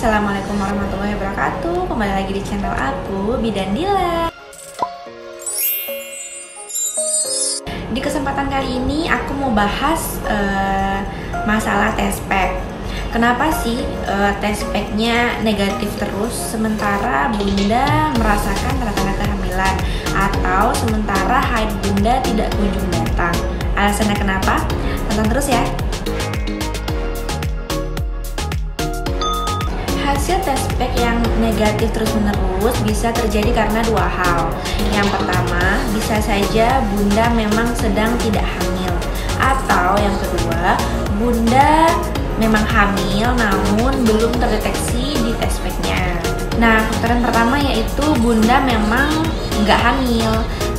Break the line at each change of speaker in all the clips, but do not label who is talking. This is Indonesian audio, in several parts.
Assalamualaikum warahmatullahi wabarakatuh. Kembali lagi di channel aku, Bidan Dila. Di kesempatan kali ini aku mau bahas masalah test pack. Kenapa sih test packnya negatif terus sementara bunda merasakan tanda-tanda kehamilan, atau sementara haid bunda tidak kunjung datang? Alasannya kenapa? Tonton terus ya. Hasil test pack yang negatif terus-menerus bisa terjadi karena dua hal. Yang pertama, bisa saja bunda memang sedang tidak hamil, atau yang kedua, bunda memang hamil namun belum terdeteksi di test packnya. Nah, faktor yang pertama yaitu bunda memang nggak hamil.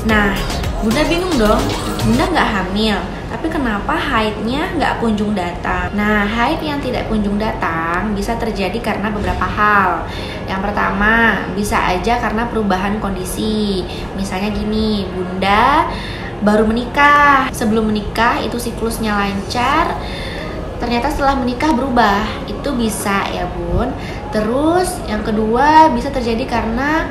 Nah, bunda bingung dong, bunda nggak hamil, tapi kenapa haidnya nggak kunjung datang? Nah, haid yang tidak kunjung datang bisa terjadi karena beberapa hal. Yang pertama, bisa aja karena perubahan kondisi. Misalnya gini, bunda baru menikah. Sebelum menikah itu siklusnya lancar, ternyata setelah menikah berubah. Itu bisa ya bun. Terus yang kedua bisa terjadi karena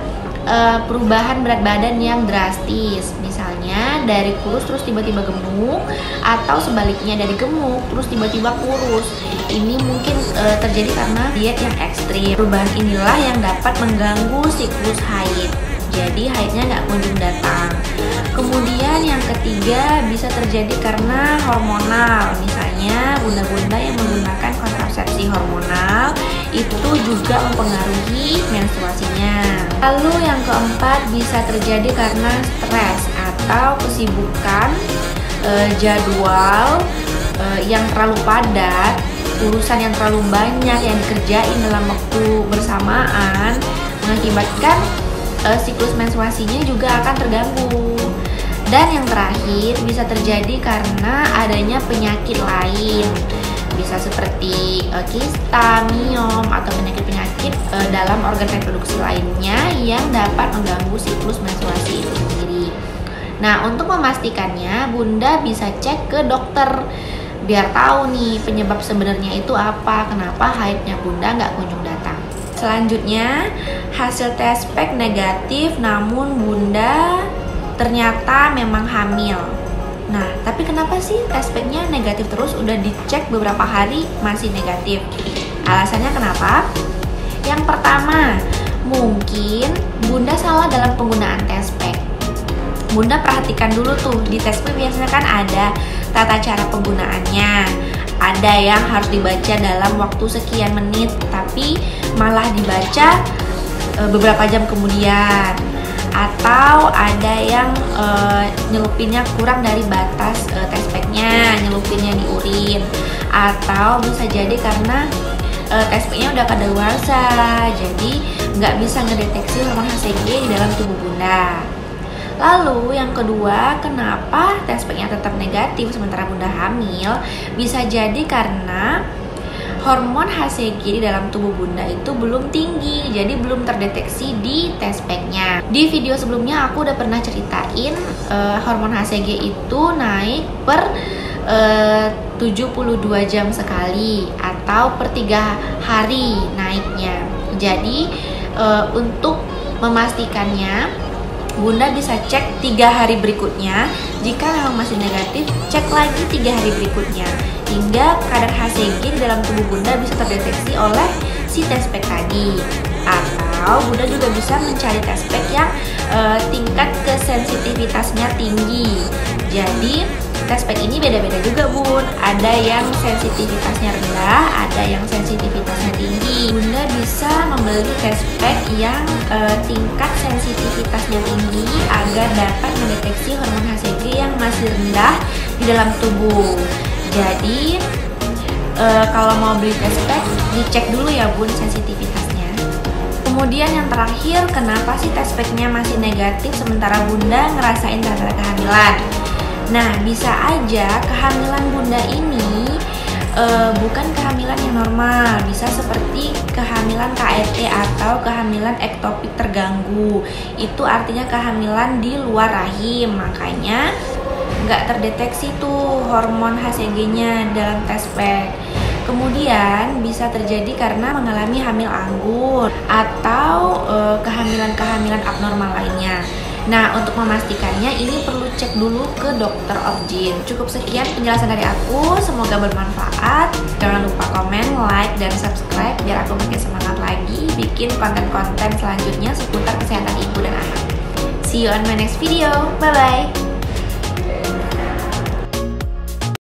perubahan berat badan yang drastis. Misalnya dari kurus terus tiba-tiba gemuk, atau sebaliknya dari gemuk terus tiba-tiba kurus. Ini mungkin terjadi karena diet yang ekstrim. Perubahan inilah yang dapat mengganggu siklus haid, jadi haidnya nggak kunjung datang. Kemudian yang ketiga bisa terjadi karena hormonal. Misalnya bunda-bunda yang menggunakan kontrasepsi hormonal itu juga mempengaruhi menstruasinya. Lalu yang keempat bisa terjadi karena stres atau kesibukan jadwal yang terlalu padat, urusan yang terlalu banyak yang dikerjain dalam waktu bersamaan, mengakibatkan siklus menstruasinya juga akan terganggu. Dan yang terakhir bisa terjadi karena adanya penyakit lain, bisa seperti kista, miom, atau penyakit-penyakit dalam organ reproduksi lainnya yang dapat mengganggu siklus menstruasi itu sendiri. Nah, untuk memastikannya bunda bisa cek ke dokter biar tahu nih penyebab sebenarnya itu apa, kenapa haidnya bunda nggak kunjung datang. Selanjutnya, hasil test pack negatif namun bunda ternyata memang hamil. Nah, tapi kenapa sih test packnya negatif terus? Udah dicek beberapa hari masih negatif. Alasannya kenapa? Yang pertama, mungkin bunda salah dalam penggunaan test pack. Bunda perhatikan dulu tuh, di test pack biasanya kan ada tata cara penggunaannya. Ada yang harus dibaca dalam waktu sekian menit, tapi malah dibaca beberapa jam kemudian. Atau ada yang nyelupinnya kurang dari batas test packnya, nyelupinnya di urin. Atau bisa jadi karena test packnya udah kadaluarsa, jadi nggak bisa ngedeteksi hormon HCG di dalam tubuh bunda. Lalu yang kedua, kenapa test packnya tetap negatif sementara bunda hamil? Bisa jadi karena hormon HCG di dalam tubuh bunda itu belum tinggi, jadi belum terdeteksi di test packnya. Di video sebelumnya aku udah pernah ceritain hormon HCG itu naik per 72 jam sekali atau per 3 hari naiknya. Jadi untuk memastikannya, bunda bisa cek 3 hari berikutnya. Jika memang masih negatif, cek lagi 3 hari berikutnya, hingga kadar HCG di dalam tubuh bunda bisa terdeteksi oleh si test pack tadi. Atau bunda juga bisa mencari test pack yang tingkat kesensitivitasnya tinggi. Jadi test pack ini beda-beda juga bun. Ada yang sensitivitasnya rendah, ada yang sensitivitasnya tinggi. Bunda bisa membeli test pack yang tingkat sensitivitasnya tinggi agar dapat mendeteksi hormon HCG yang masih rendah di dalam tubuh. Jadi kalau mau beli test pack, dicek dulu ya bun sensitivitasnya. Kemudian yang terakhir, kenapa sih test packnya masih negatif sementara bunda ngerasain tanda-tanda kehamilan? Nah, bisa aja kehamilan bunda ini bukan kehamilan yang normal, bisa seperti kehamilan KET atau kehamilan ektopik terganggu. Itu artinya kehamilan di luar rahim, makanya nggak terdeteksi tuh hormon HCG-nya dalam test pack. Kemudian bisa terjadi karena mengalami hamil anggur atau kehamilan-kehamilan abnormal lainnya. Nah, untuk memastikannya ini perlu cek dulu ke dokter obgyn. Cukup sekian penjelasan dari aku, semoga bermanfaat. Jangan lupa komen, like, dan subscribe biar aku makin semangat lagi bikin konten-konten selanjutnya seputar kesehatan ibu dan anak. See you on my next video. Bye-bye.